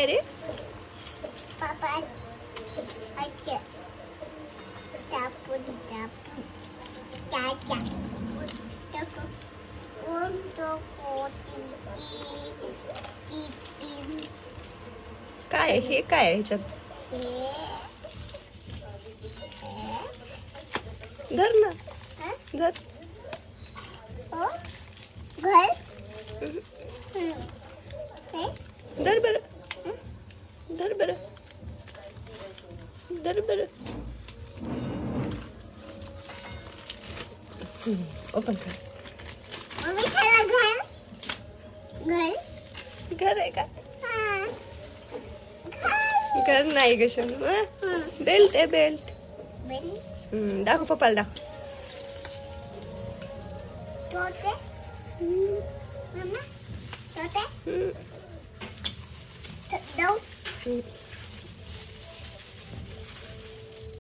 काय रे? पापा अच्छा टापून टापून चाचा उंटो कोटी तीन काय हे काय आहे ह्याच्यात? धर ना, धर. ओ घर धर बरं, धर बरं, धर बरं. ओपन कर. मम्मी चला घर घर घर आहे का? हाँ घर नाही ग शनू. बेल्ट आहे, बेल्ट. बेल्ट दाखव पप्पाला, दाखव. तोते मम्मा तोते दो